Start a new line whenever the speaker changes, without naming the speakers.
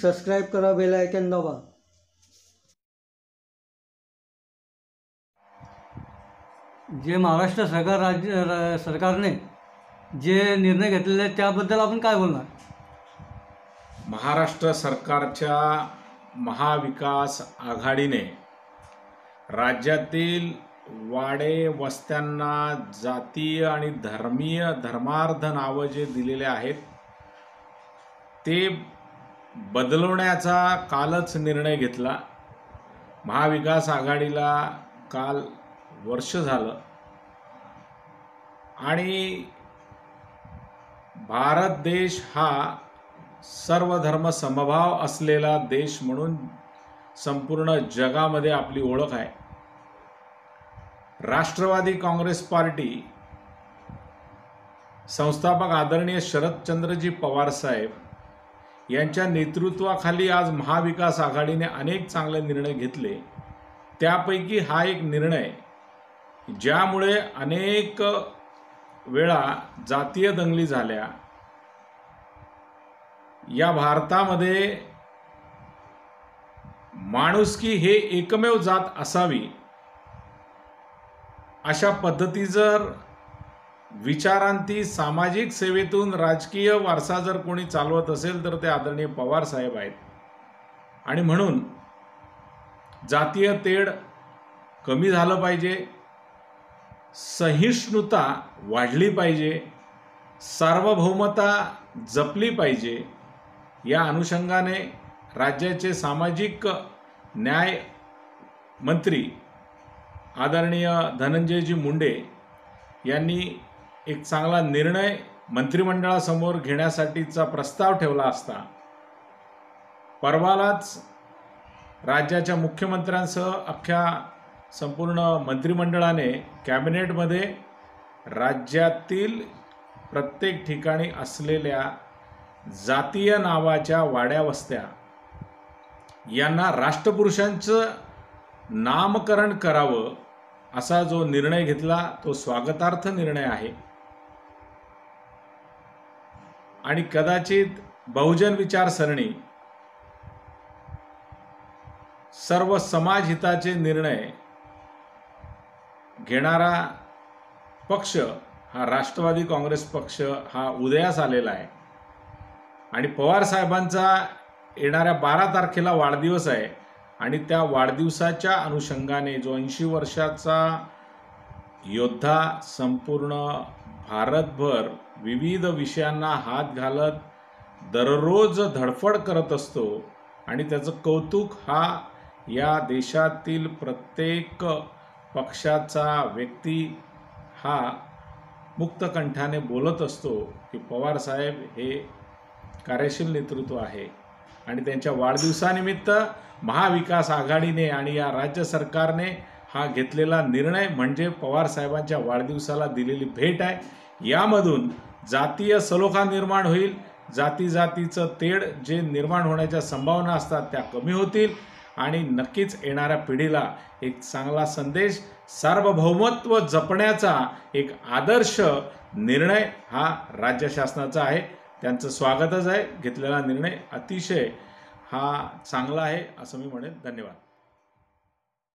Subscribe करा, bell icon दाबा। जे महाराष्ट्र सरकारने जे निर्णय घेतलेले आहेत त्याबद्दल आपण काय बोलणार?
महाराष्ट्र सरकारच्या महाविकास आघाडीने राज्यातील वाडे वस्त्यांना जातीय आणि धर्मार्ध नावं जे दिलेले आहेत ते बदलवण्याचा कालच निर्णय घेतला। महाविकास आघाडीला काल वर्ष झालं आणि भारत देश हा सर्वधर्म समभाव असलेला देश म्हणून संपूर्ण जगामध्ये आपली ओळख आहे। राष्ट्रवादी काँग्रेस पार्टी संस्थापक आदरणीय शरदचंद्रजी पवार साहेब यांच्या नेतृत्वाखाली आज महाविकास आघाडीने अनेक चांगले निर्णय घेतले। त्यापैकी हा एक निर्णय ज्यामुळे अनेक वेळा जातीय दंगली झाल्या। या भारतामध्ये माणुसकी हे एकमेव जात असावी अशा पद्धती जर विचारांती सामाजिक सेवेतून राजकीय वारसा जर कोणी चालवत असेल तर ते आदरणीय पवार साहेब आहेत। आणि म्हणून जातीय तेढ कमी झालं पाहिजे, सहिष्णुता वाढली पाहिजे, सार्वभौमता जपली पाहिजे। या अनुषंगाने राज्याचे सामाजिक न्याय मंत्री आदरणीय धनंजयजी मुंडे यांनी एक चांगला निर्णय मंत्रिमंडळासमोर घेण्यासाठीचा प्रस्ताव ठेवला असता परवालाच राज्याच्या मुख्यमंत्र्यांसह अख्ख्या संपूर्ण मंत्रिमंडळाने कॅबिनेटमध्ये राज्यातील प्रत्येक ठिकाणी असलेल्या जातीय नावाच्या वाड्या वस्त्या यांना राष्ट्रपुरुषांचं नामकरण करावं असा जो निर्णय घेतला तो स्वागतार्ह निर्णय आहे। आणि कदाचित बहुजन विचारसरणी सर्व समाज हिताचे निर्णय घेणारा पक्ष हा राष्ट्रवादी काँग्रेस पक्ष हा उदयास आलेला आहे। आणि पवार साहेबांचा येणाऱ्या 12 तारखेला वाढदिवस आहे आणि त्या वाढदिवसाच्या अनुषंगाने जो 80 वर्षाचा योद्धा संपूर्ण भारतभर विविध विषयांना हात घालत दररोज धडपड करत असतो आणि त्याचं कौतुक हा या देशातील प्रत्येक पक्षाचा व्यक्ती हा मुक्तकंठाने बोलत असतो की पवार साहेब हे कार्यशील नेतृत्व आहे। आणि त्यांच्या वाढदिवसानिमित्त महाविकास आघाडीने आणि या राज्य सरकारने हा घेतलेला निर्णय म्हणजे पवार साहेबांच्या वाढदिवसाला दिलेली भेट आहे। यामधून जातीय सलोखा निर्माण होईल, जातीचं तेढ जे निर्माण होण्याच्या संभावना असतात त्या कमी होतील आणि नक्कीच येणाऱ्या पिढीला एक चांगला संदेश, सार्वभौमत्व जपण्याचा एक आदर्श निर्णय हा राज्य शासनाचा आहे। त्यांचं स्वागतच आहे। घेतलेला निर्णय अतिशय हा चांगला आहे असं मी म्हणेन। धन्यवाद।